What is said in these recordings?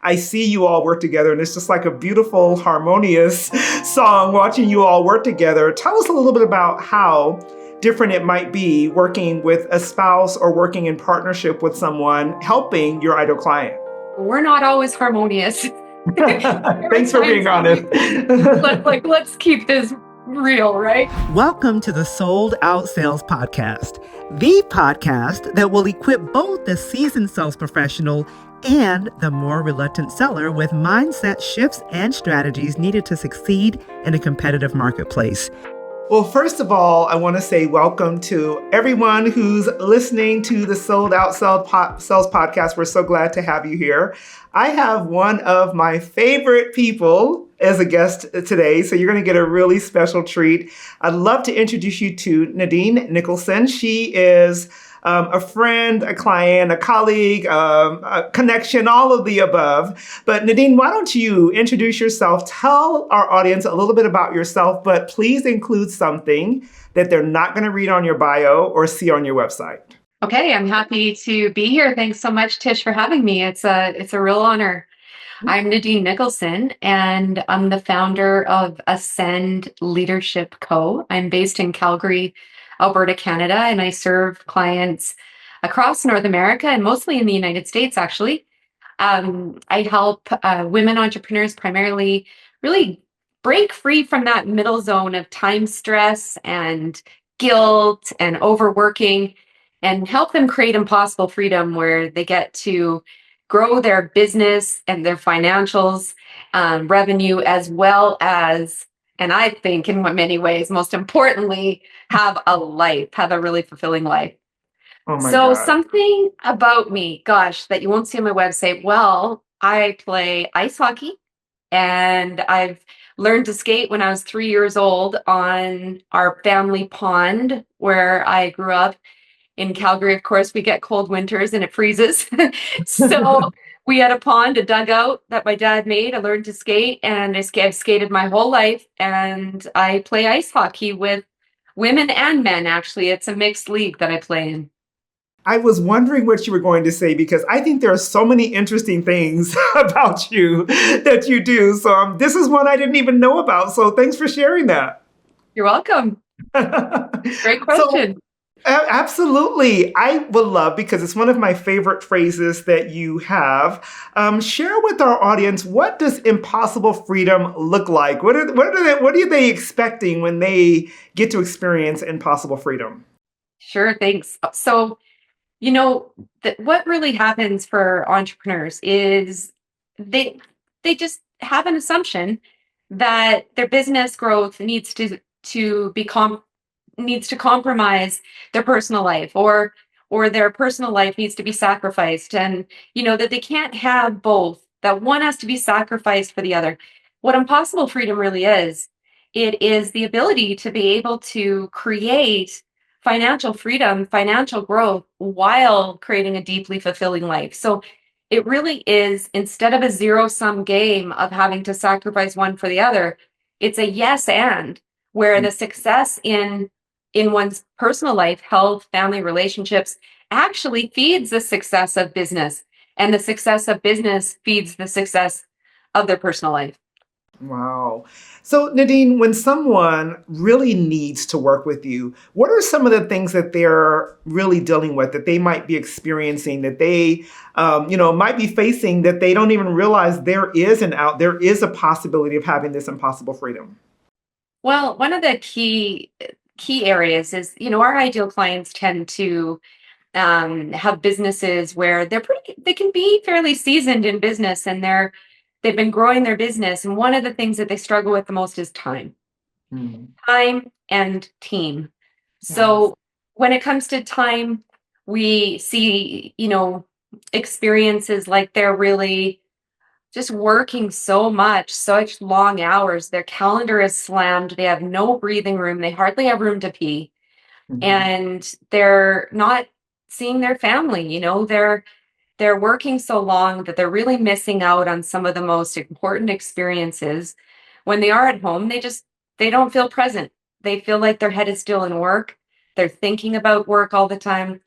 I see you all work together, and it's just like a beautiful, harmonious song watching you all work together. Tell us a little bit about how different it might be working with a spouse or working in partnership with someone helping your ideal client. We're not always harmonious. Thanks for being honest. Let's keep this real, right? Welcome to the Sold Out Sales Podcast, the podcast that will equip both the seasoned sales professional and the more reluctant seller with mindset shifts and strategies needed to succeed in a competitive marketplace. Well, first of all, I want to say welcome to everyone who's listening to the Sold Out Sales Podcast. We're so glad to have you here. I have one of my favorite people as a guest today, so you're going to get a really special treat. I'd love to introduce you to Nadine Nicholson. She is a friend, a client, a colleague, a connection, all of the above. But Nadine, why don't you introduce yourself, tell our audience a little bit about yourself, but please include something that they're not going to read on your bio or see on your website. Okay, I'm happy to be here. Thanks so much, Tish, for having me. It's a real honor. I'm Nadine Nicholson, and I'm the founder of Ascend Leadership Co. I'm based in Calgary, Alberta, Canada, and I serve clients across North America and mostly in the United States, actually. I help women entrepreneurs primarily really break free from that middle zone of time stress and guilt and overworking and help them create impossible freedom where they get to grow their business and their financials, revenue, as well as, and I think in many ways, most importantly, have a really fulfilling life. Oh my God. Something about me, gosh, that you won't see on my website. Well, I play ice hockey, and I've learned to skate when I was 3 years old on our family pond where I grew up. In Calgary, of course, we get cold winters and it freezes. So we had a pond, a dugout that my dad made. I learned to skate, and I've skated my whole life. And I play ice hockey with women and men, actually. It's a mixed league that I play in. I was wondering what you were going to say, because I think there are so many interesting things about you that you do. So this is one I didn't even know about. So thanks for sharing that. You're welcome. Great question. Absolutely. I would love, because it's one of my favorite phrases that you have, share with our audience, what does impossible freedom look like? What are they expecting when they get to experience impossible freedom? Sure, thanks. So, what really happens for entrepreneurs is they just have an assumption that their business growth needs to compromise their personal life, or their personal life needs to be sacrificed, and that they can't have both, that one has to be sacrificed for the other. What impossible freedom really is, it is the ability to be able to create financial freedom, financial growth, while creating a deeply fulfilling life. So it really is, instead of a zero-sum game of having to sacrifice one for the other, it's a yes and, where the success in one's personal life, health, family, relationships actually feeds the success of business, and the success of business feeds the success of their personal life. Wow. So Nadine, when someone really needs to work with you, what are some of the things that they're really dealing with, that they might be experiencing, that they might be facing, that they don't even realize there is a possibility of having this impossible freedom? Well, one of the key areas is, our ideal clients tend to have businesses where they can be fairly seasoned in business, and they've been growing their business. And one of the things that they struggle with the most is time. Time and team. Yes. So when it comes to time, we see, experiences like they're really just working so much, such long hours. Their calendar is slammed. They have no breathing room. They hardly have room to pee. And they're not seeing their family. They're working so long that they're really missing out on some of the most important experiences. When they are at home, they don't feel present. They feel like their head is still in work. They're thinking about work all the time.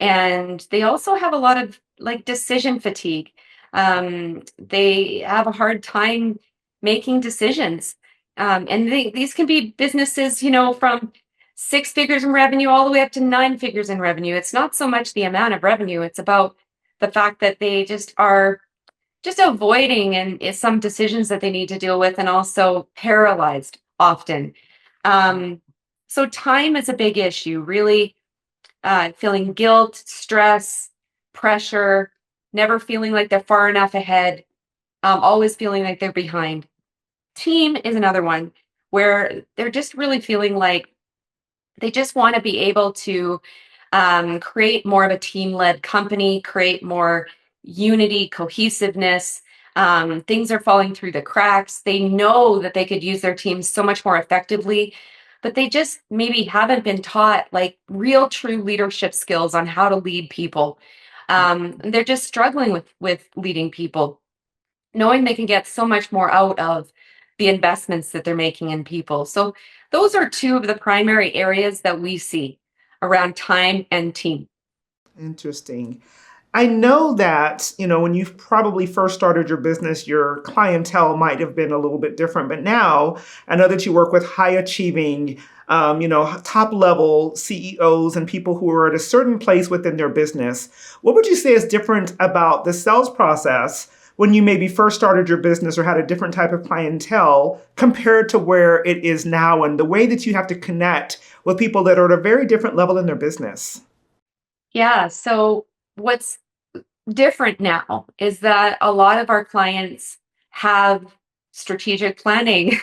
And they also have a lot of decision fatigue. They have a hard time making decisions. And these can be businesses, from 6 figures in revenue all the way up to 9 figures in revenue. It's not so much the amount of revenue, it's about the fact that they just are just avoiding and some decisions that they need to deal with, and also paralyzed often. So time is a big issue, really. Feeling guilt, stress, pressure, never feeling like they're far enough ahead, always feeling like they're behind. Team is another one where they're just really feeling like they just want to be able to create more of a team-led company, create more unity, cohesiveness. Things are falling through the cracks. They know that they could use their team so much more effectively, but they just maybe haven't been taught like real, true leadership skills on how to lead people. They're just struggling with leading people, knowing they can get so much more out of the investments that they're making in people. So those are two of the primary areas that we see around time and team. Interesting. I know that, when you probably first started your business, your clientele might have been a little bit different, but now I know that you work with high achieving, top level CEOs and people who are at a certain place within their business. What would you say is different about the sales process when you maybe first started your business or had a different type of clientele compared to where it is now, and the way that you have to connect with people that are at a very different level in their business? Yeah. So what's different now is that a lot of our clients have strategic planning,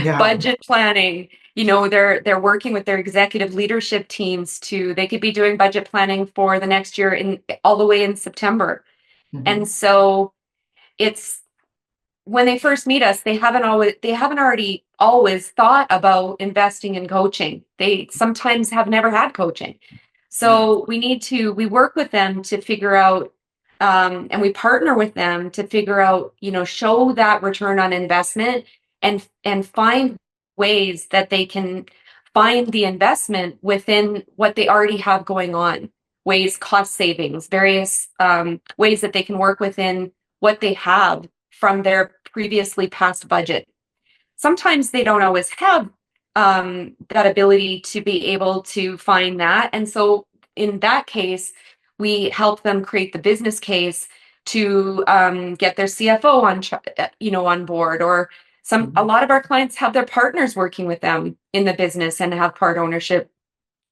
Yeah. budget planning. They're working with their executive leadership teams they could be doing budget planning for the next year in all the way in September. Mhm. And so it's when they first meet us, they haven't already always thought about investing in coaching. They sometimes have never had coaching. Right. So we work with them to figure out, and we partner with them to figure out, show that return on investment, and find ways that they can find the investment within what they already have going on, cost savings, various ways that they can work within what they have from their previously past budget. Sometimes they don't always have that ability to be able to find that. And so in that case, we help them create the business case to get their CFO on board, or a lot of our clients have their partners working with them in the business and have part ownership.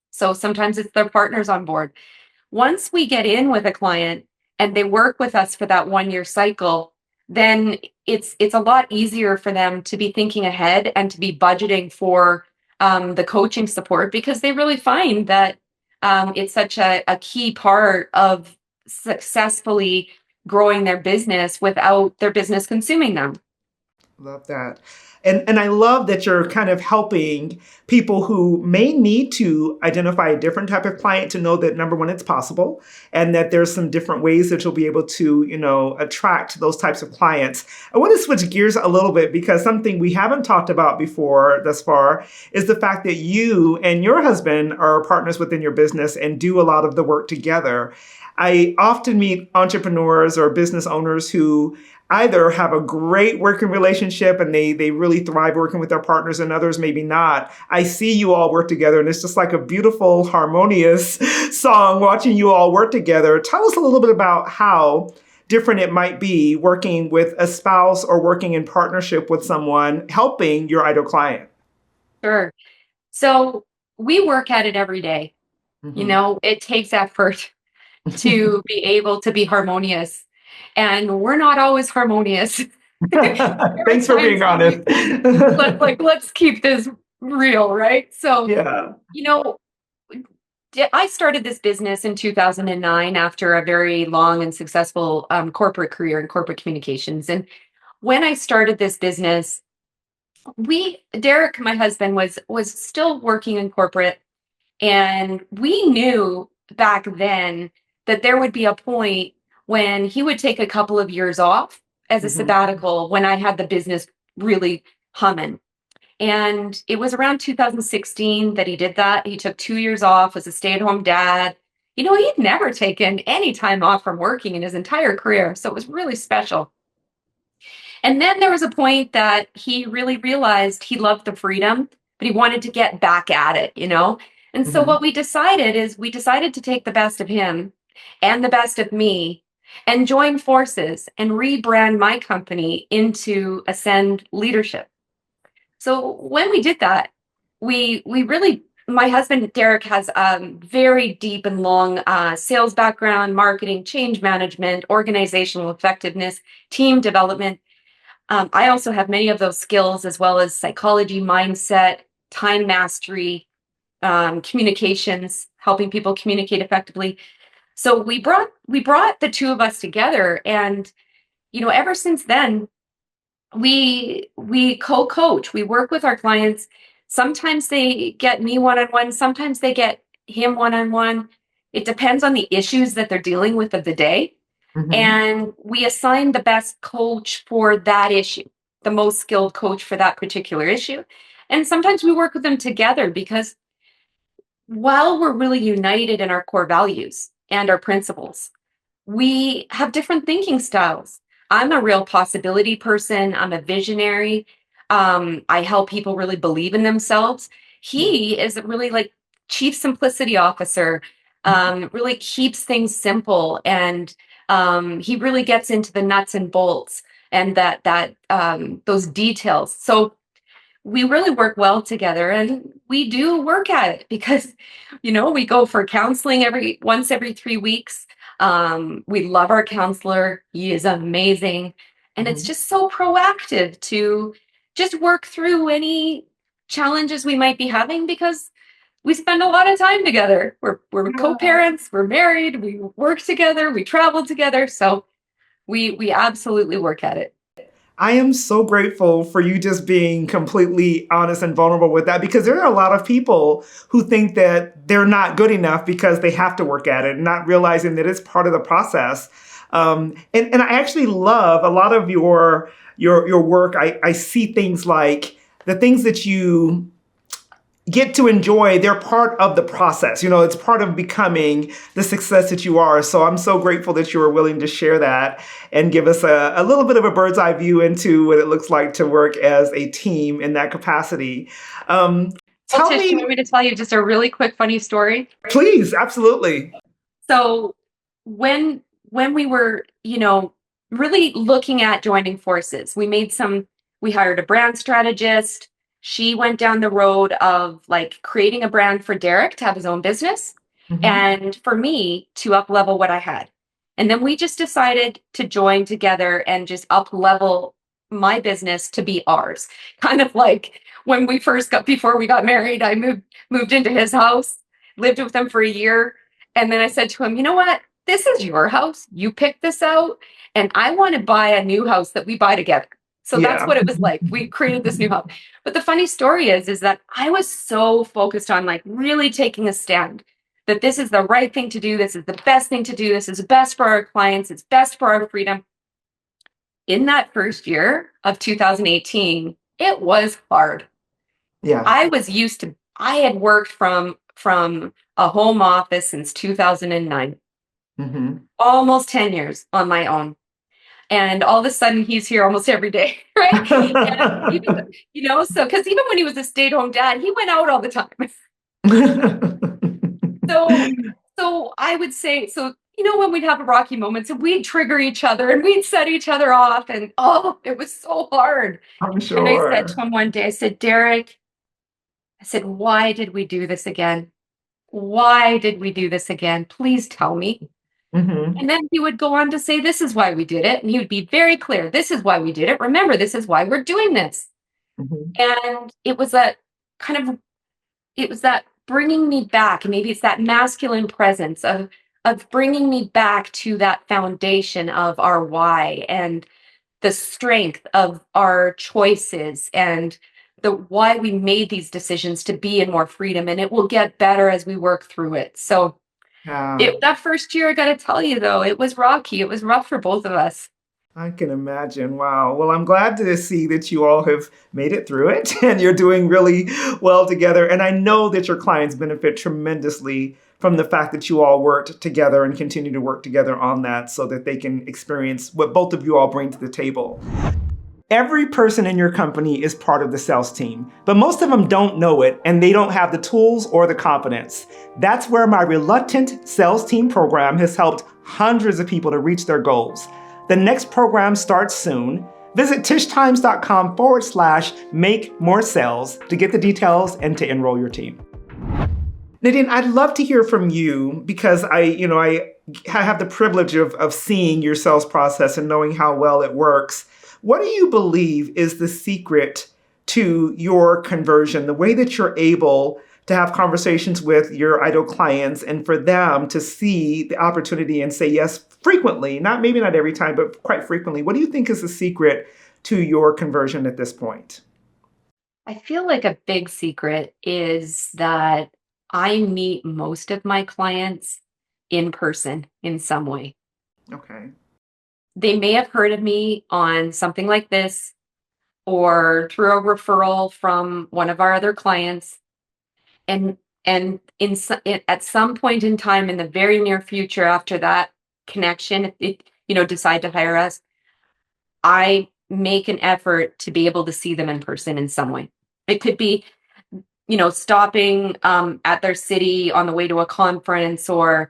So sometimes it's their partners on board. Once we get in with a client and they work with us for that 1 year cycle, then it's a lot easier for them to be thinking ahead and to be budgeting for the coaching support, because they really find that it's such a key part of successfully growing their business without their business consuming them. Love that. And I love that you're kind of helping people who may need to identify a different type of client to know that, number one, it's possible, and that there's some different ways that you'll be able to, attract those types of clients. I want to switch gears a little bit, because something we haven't talked about before thus far is the fact that you and your husband are partners within your business and do a lot of the work together. I often meet entrepreneurs or business owners who either have a great working relationship and they really thrive working with their partners, and others maybe not. I see you all work together, and it's just like a beautiful, harmonious song watching you all work together. Tell us a little bit about how different it might be working with a spouse or working in partnership with someone helping your ideal client. Sure. So we work at it every day. Mhm. It takes effort to be able to be harmonious. And we're not always harmonious. There are Thanks for times being when honest. let's keep this real, right? So, Yeah. you know, I started this business in 2009 after a very long and successful corporate career in corporate communications. And when I started this business, Derek, my husband, was still working in corporate, and we knew back then that there would be a point when he would take a couple of years off as a Mhm. sabbatical when I had the business really humming. And it was around 2016 that he did that. He took 2 years off as a stay-at-home dad. he'd never taken any time off from working in his entire career. So it was really special. And then there was a point that he really realized he loved the freedom, but he wanted to get back at it. And so Mm-hmm. what we decided is we decided to take the best of him and the best of me and join forces and rebrand my company into Ascend Leadership. So when we did that, we really, my husband Derek has a very deep and long sales background, marketing, change management, organizational effectiveness, team development. I also have many of those skills, as well as psychology, mindset, time mastery, communications, helping people communicate effectively. So we brought the two of us together, and ever since then, we co-coach. We work with our clients. Sometimes they get me one-on-one. Sometimes they get him one-on-one. It depends on the issues that they're dealing with of the day. Mm-hmm. And we assign the best coach for that issue, the most skilled coach for that particular issue. And sometimes we work with them together because while we're really united in our core values and our principles, we have different thinking styles. I'm a real possibility person. I'm a visionary. I help people really believe in themselves. Yeah. He is really like chief simplicity officer, really keeps things simple, and he really gets into the nuts and bolts and that those details. So we really work well together, and we do work at it because we go for counseling once every 3 weeks. We love our counselor. He is amazing, and it's Mm-hmm. just so proactive to just work through any challenges we might be having, because we spend a lot of time together. We're co-parents, we're married, we work together, we travel together, so we absolutely work at it. I am so grateful for you just being completely honest and vulnerable with that, because there are a lot of people who think that they're not good enough because they have to work at it, and not realizing that it's part of the process. And I actually love a lot of your work. I see things like the things that you get to enjoy, they're part of the process. It's part of becoming the success that you are. So I'm so grateful that you were willing to share that and give us a little bit of a bird's eye view into what it looks like to work as a team in that capacity. Well, Tell Tish, do you me, want me to tell you just a really quick funny story? please, absolutely. So when we were, really looking at joining forces, we hired a brand strategist. She went down the road of like creating a brand for Derek to have his own business, Hmm. and for me to up level what I had. And then we just decided to join together and just up level my business to be ours. Kind of like when before we got married, I moved into his house, lived with him for a year. And then I said to him, you know what? This is your house. You picked this out. And I want to buy a new house that we buy together. So that's Yeah. what it was like. We created this new house. But the funny story is that I was so focused on like really taking a stand that this is the right thing to do. This is the best thing to do. This is best for our clients. It's best for our freedom. In that first year of 2018, it was hard. Yeah. I had worked from a home office since 2009, Hmm. almost 10 years on my own. And all of a sudden he's here almost every day, right? And so because even when he was a stay-at-home dad, he went out all the time. So so I would say, so when we'd have rocky moments and we'd trigger each other and we'd set each other off, and it was so hard. I'm And I said to sure. him one day, I said, Derek, I said, why did we do this again? Why did we do this again? Please tell me. Hmm. And then he would go on to say, this is why we did it. And he would be very clear. This is why we did it. Remember, this is why we're doing this. Hmm. And it was that bringing me back. Maybe it's that masculine presence of bringing me back to that foundation of our why and the strength of our choices and the why we made these decisions to be in more freedom. And it will get better as we work through it. So Yeah. that first year, I got to tell you though, it was rocky. It was rough for both of us. I can imagine. Wow. Well, I'm glad to see that you all have made it through it and you're doing really well together. And I know that your clients benefit tremendously from the fact that you all worked together and continue to work together on that so that they can experience what both of you all bring to the table. Every person in your company is part of the sales team, but most of them don't know it and they don't have the tools or the confidence. That's where my Reluctant Sales Team program has helped hundreds of people to reach their goals. The next program starts soon. Visit tishtimes.com/make more sales to get the details and to enroll your team. Nadine, I'd love to hear from you because I have the privilege of seeing your sales process and knowing how well it works. What do you believe is the secret to your conversion, the way that you're able to have conversations with your ideal clients and for them to see the opportunity and say yes frequently, maybe not every time, but quite frequently? What do you think is the secret to your conversion at this point? I feel like a big secret is that I meet most of my clients in person in some way. Okay. They may have heard of me on something like this or through a referral from one of our other clients. And at some point in time in the very near future after that connection, decide to hire us, I make an effort to be able to see them in person in some way. It could be, stopping at their city on the way to a conference or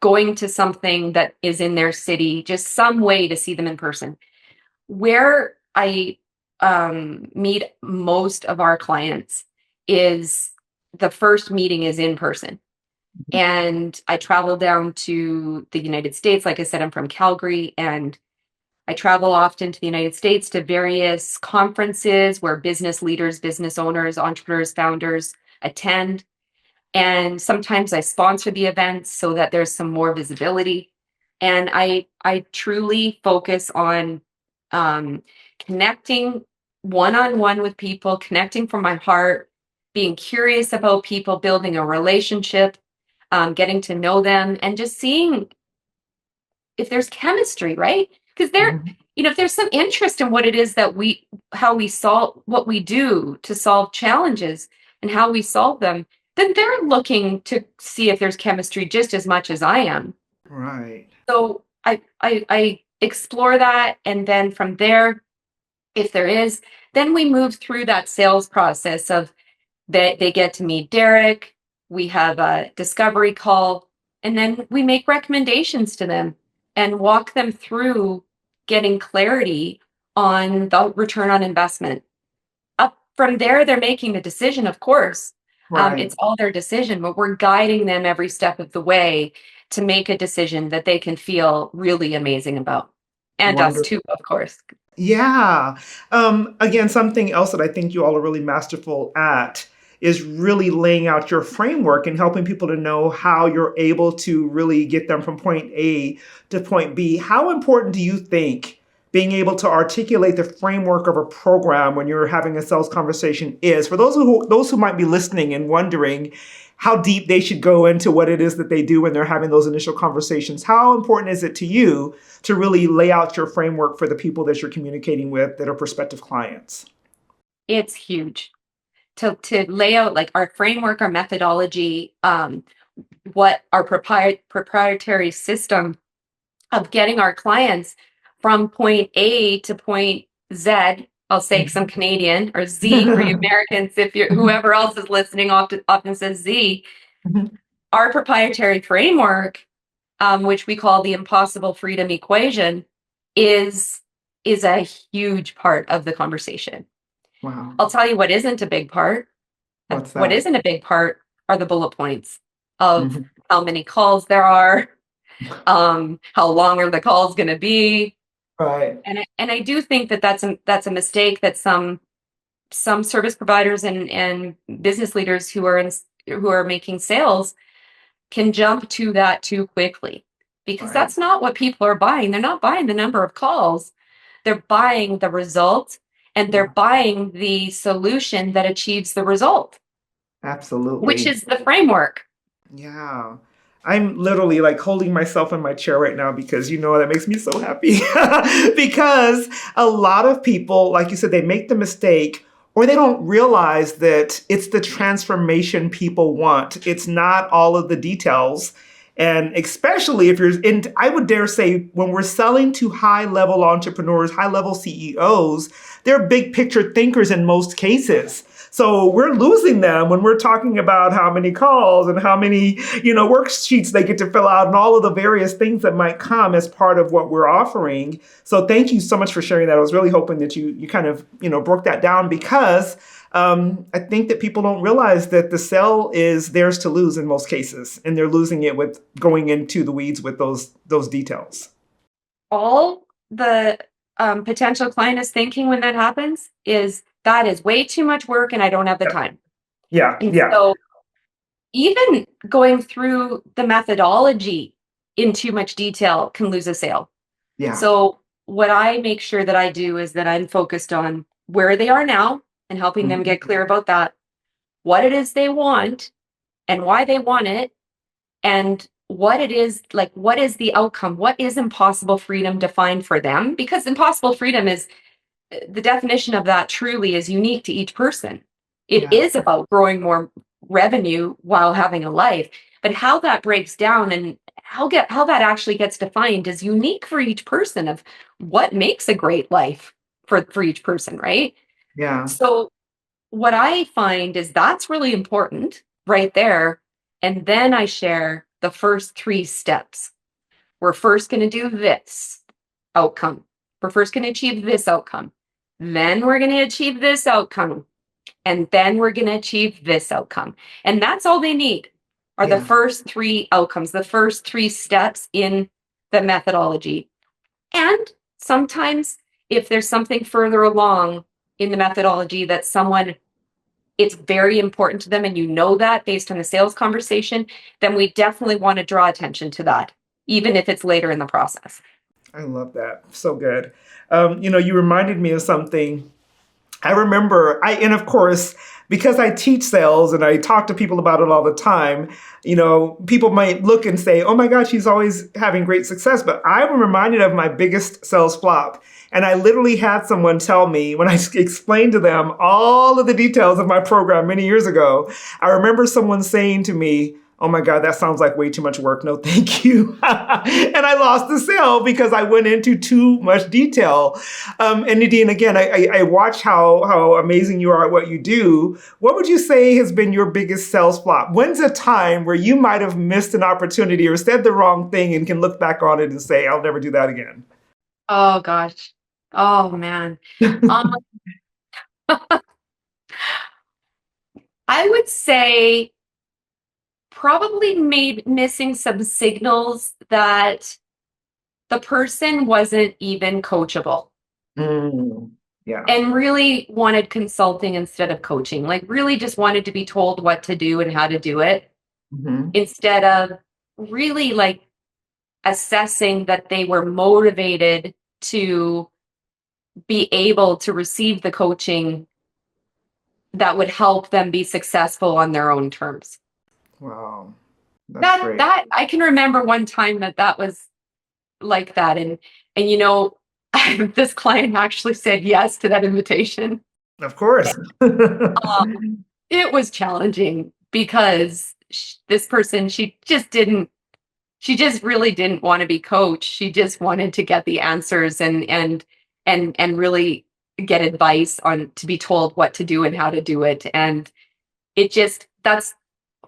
going to something that is in their city, just some way to see them in person. Where I meet most of our clients is the first meeting is in person. And I travel down to the United States. Like I said, I'm from Calgary, and I travel often to the United States to various conferences where business leaders, business owners, entrepreneurs, founders attend. And sometimes I sponsor the events so that there's some more visibility. And I truly focus on connecting one-on-one with people, connecting from my heart, being curious about people, building a relationship, getting to know them, and just seeing if there's chemistry, right? Because if there's some interest in what it is that how we solve what we do to solve challenges and how we solve them, then they're looking to see if there's chemistry just as much as I am. Right. So I explore that. And then from there, if there is, then we move through that sales process of they get to meet Derek. We have a discovery call, and then we make recommendations to them and walk them through getting clarity on the return on investment. Up from there, they're making the decision, of course. Right. It's all their decision, but we're guiding them every step of the way to make a decision that they can feel really amazing about. And Wonderful. Us too, of course. Yeah. Again, something else that I think you all are really masterful at is really laying out your framework and helping people to know how you're able to really get them from point A to point B. How important do you think being able to articulate the framework of a program when you're having a sales conversation is? For those who might be listening and wondering how deep they should go into what it is that they do when they're having those initial conversations, how important is it to you to really lay out your framework for the people that you're communicating with that are prospective clients? It's huge to lay out like our framework, our methodology, what our proprietary system of getting our clients from point A to point Z. I'll say some Canadian, or Z for you Americans, if you're whoever else is listening often says Z. Our proprietary framework, which we call the impossible freedom equation, is a huge part of the conversation. Wow. I'll tell you what isn't a big part. What's that? What isn't a big part are the bullet points of how many calls there are, how long are the calls going to be. Right. And I do think that that's a mistake that some service providers and business leaders who are making sales can jump to that too quickly, because that's not what people are buying. They're not buying the number of calls. They're buying the result, and they're buying the solution that achieves the result. Absolutely. Which is the framework. Yeah. I'm literally like holding myself in my chair right now because that makes me so happy because a lot of people, like you said, they make the mistake or they don't realize that it's the transformation people want. It's not all of the details. And especially if you're in, I would dare say, when we're selling to high level entrepreneurs, high level CEOs, they're big picture thinkers in most cases. So we're losing them when we're talking about how many calls and how many, worksheets they get to fill out and all of the various things that might come as part of what we're offering. So thank you so much for sharing that. I was really hoping that you kind of, broke that down, because I think that people don't realize that the sale is theirs to lose in most cases, and they're losing it with going into the weeds with those details. All the potential client is thinking when that happens is, that is way too much work and I don't have the time. Yeah. And so even going through the methodology in too much detail can lose a sale. Yeah. So what I make sure that I do is that I'm focused on where they are now and helping them get clear about that, what it is they want and why they want it, and what it is, like, what is the outcome? What is impossible freedom defined for them? Because impossible freedom is, the definition of that truly is unique to each person. It is about growing more revenue while having a life, but how that breaks down and how that actually gets defined is unique for each person, of what makes a great life for each person, right? Yeah. So what I find is that's really important right there. And then I share the first 3 steps. We're first going to do this outcome. We're first going to achieve this outcome. Then we're going to achieve this outcome. And then we're going to achieve this outcome. And that's all they need are the first 3 outcomes, the first 3 steps in the methodology. And sometimes if there's something further along in the methodology that it's very important to them, and that based on the sales conversation, then we definitely want to draw attention to that, even if it's later in the process. I love that. So good. You reminded me of something. I remember, and of course, because I teach sales and I talk to people about it all the time, people might look and say, oh my God, she's always having great success. But I'm reminded of my biggest sales flop. And I literally had someone tell me, when I explained to them all of the details of my program many years ago, I remember someone saying to me, oh my God, that sounds like way too much work. No, thank you. And I lost the sale because I went into too much detail. And Nadine, again, I watch how amazing you are at what you do. What would you say has been your biggest sales flop? When's a time where you might have missed an opportunity or said the wrong thing and can look back on it and say, I'll never do that again? Oh gosh. Oh man. I would say probably missing some signals that the person wasn't even coachable. Yeah. And really wanted consulting instead of coaching, like really just wanted to be told what to do and how to do it, instead of really like assessing that they were motivated to be able to receive the coaching that would help them be successful on their own terms. Wow. That's great. That I can remember one time that was like that. And this client actually said yes to that invitation. Of course. It was challenging because this person, she just really didn't want to be coached. She just wanted to get the answers and really get advice on, to be told what to do and how to do it. And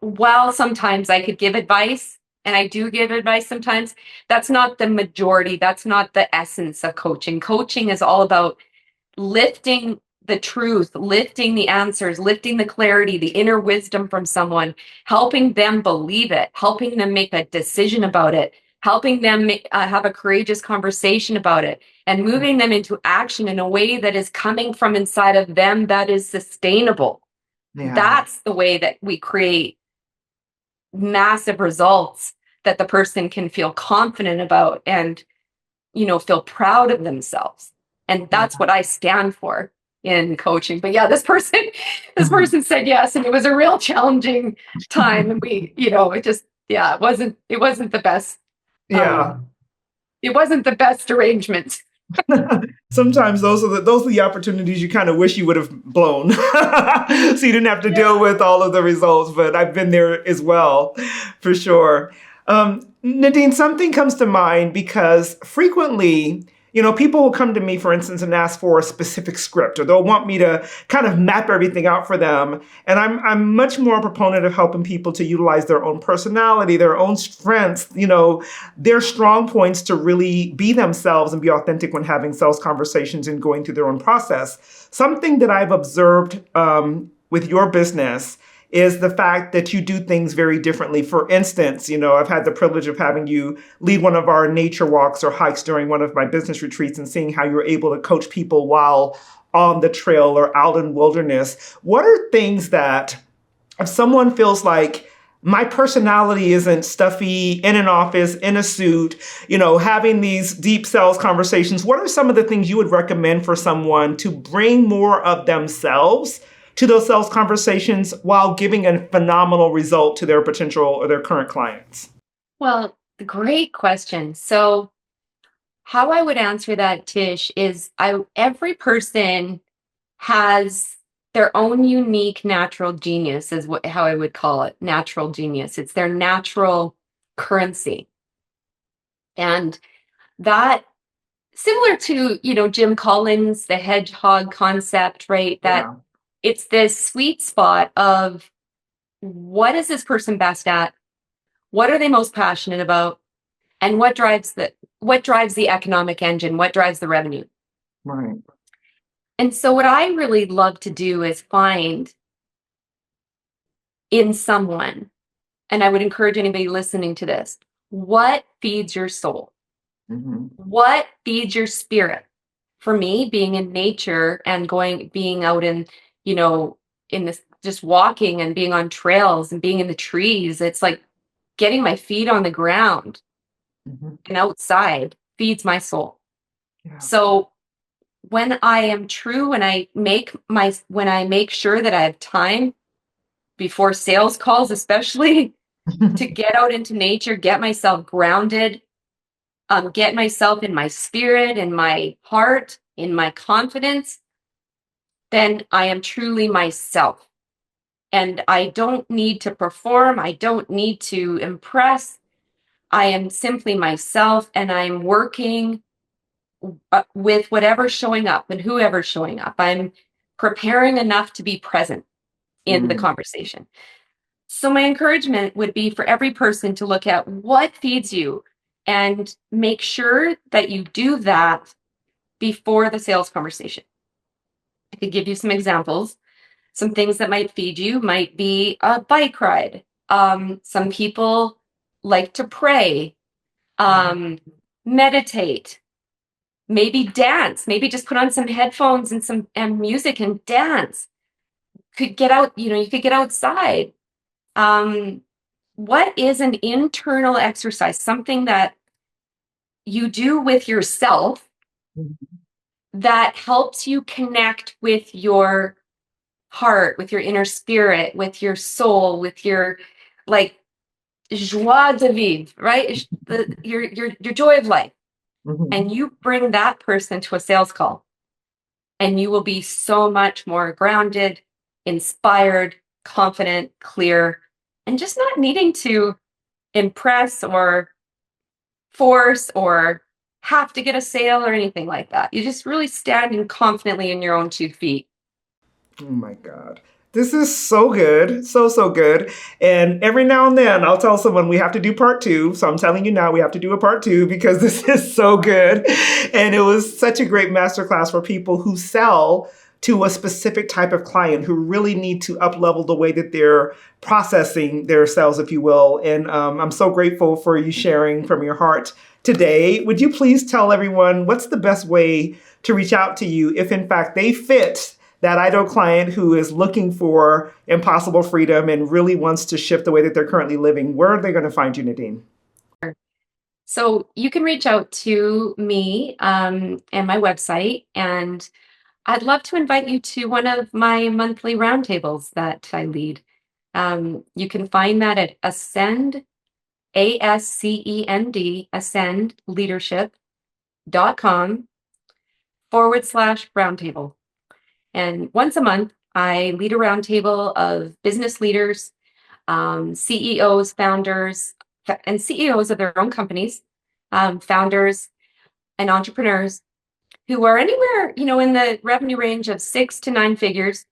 while sometimes I could give advice, and I do give advice sometimes, that's not the majority. That's not the essence of coaching. Coaching is all about lifting the truth, lifting the answers, lifting the clarity, the inner wisdom from someone, helping them believe it, helping them make a decision about it, helping them have a courageous conversation about it, and moving them into action in a way that is coming from inside of them, that is sustainable. Yeah. That's the way that we create massive results that the person can feel confident about and, feel proud of themselves. And that's what I stand for in coaching. But yeah, this person said yes, and it was a real challenging time. And it wasn't the best. Yeah. It wasn't the best arrangement. Sometimes those are the opportunities you kind of wish you would have blown, so you didn't have to deal with all of the results. But I've been there as well, for sure. Nadine, something comes to mind because frequently, people will come to me, for instance, and ask for a specific script, or they'll want me to kind of map everything out for them. And I'm much more a proponent of helping people to utilize their own personality, their own strengths, their strong points to really be themselves and be authentic when having sales conversations and going through their own process. Something that I've observed with your business is the fact that you do things very differently. For instance, I've had the privilege of having you lead one of our nature walks or hikes during one of my business retreats and seeing how you're able to coach people while on the trail or out in wilderness. What are things that, if someone feels like my personality isn't stuffy in an office, in a suit, having these deep sales conversations, what are some of the things you would recommend for someone to bring more of themselves to those sales conversations while giving a phenomenal result to their potential or their current clients? Well, great question. So how I would answer that, Tish, is every person has their own unique natural genius, is how I would call it, natural genius. It's their natural currency. And that, similar to, Jim Collins, the hedgehog concept, right? That Yeah. it's this sweet spot of what is this person best at? What are they most passionate about? And what drives the economic engine? What drives the revenue? Right. And so what I really love to do is find in someone, and I would encourage anybody listening to this, what feeds your soul? Mm-hmm. What feeds your spirit? For me, being in nature and being out in, in this, just walking and being on trails and being in the trees, it's like getting my feet on the ground Mm-hmm. and outside feeds my soul. Yeah. So when I am true, when I make sure that I have time before sales calls, especially to get out into nature, get myself grounded, get myself in my spirit, in my heart, in my confidence, then I am truly myself. And I don't need to perform. I don't need to impress. I am simply myself, and I'm working with whatever's showing up and whoever's showing up. I'm preparing enough to be present in the conversation. So my encouragement would be for every person to look at what feeds you and make sure that you do that before the sales conversation. I could give you some examples. Some things that might feed you might be a bike ride. Some people like to pray, meditate, maybe dance, maybe just put on some headphones and some music and dance. Could get out, you could get outside. What is an internal exercise, something that you do with yourself that helps you connect with your heart, with your inner spirit, with your soul, with your like joie de vivre, right? Your joy of life. Mm-hmm. And you bring that person to a sales call, and you will be so much more grounded, inspired, confident, clear, and just not needing to impress or force or have to get a sale or anything like that. You just really standing confidently in your own 2 feet. Oh my God. This is so good. So, so good. And every now and then I'll tell someone we have to do part 2. So I'm telling you now we have to do a part 2 because this is so good. And it was such a great masterclass for people who sell to a specific type of client who really need to up-level the way that they're processing their sales, if you will. And I'm so grateful for you sharing from your heart today. Would you please tell everyone what's the best way to reach out to you if in fact they fit that ideal client who is looking for impossible freedom and really wants to shift the way that they're currently living? Where are they going to find you, Nadine? So you can reach out to me and my website, and I'd love to invite you to one of my monthly roundtables that I lead. You can find that at Ascend, ASCEND, ascendleadership.com. roundtable. And once a month, I lead a roundtable of business leaders, CEOs, founders, and CEOs of their own companies, founders and entrepreneurs who are anywhere, in the revenue range of 6 to 9 figures.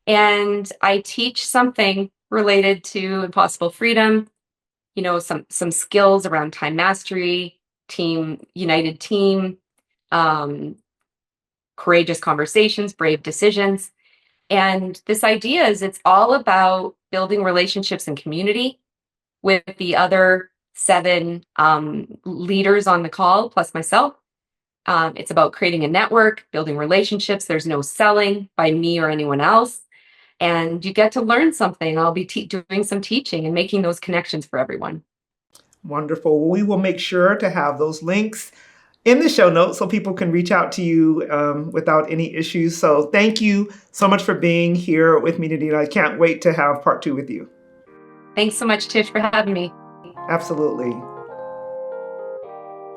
And I teach something related to impossible freedom, some skills around time mastery, united team, courageous conversations, brave decisions. And this idea is it's all about building relationships and community with the other 7 leaders on the call, plus myself. It's about creating a network, building relationships. There's no selling by me or anyone else. And you get to learn something. I'll be doing some teaching and making those connections for everyone. Wonderful. Well, we will make sure to have those links in the show notes so people can reach out to you without any issues. So thank you so much for being here with me, Nadine. I can't wait to have part 2 with you. Thanks so much, Tish, for having me. Absolutely.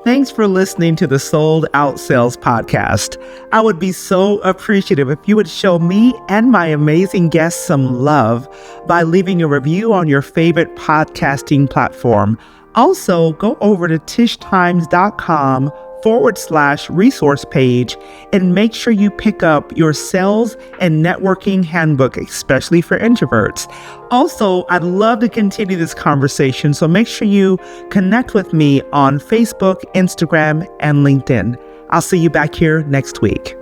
Thanks for listening to the Sold Out Sales Podcast. I would be so appreciative if you would show me and my amazing guests some love by leaving a review on your favorite podcasting platform. Also, go over to tishttimes.com/resource page and make sure you pick up your sales and networking handbook, especially for introverts. Also, I'd love to continue this conversation, so make sure you connect with me on Facebook, Instagram, and LinkedIn. I'll see you back here next week.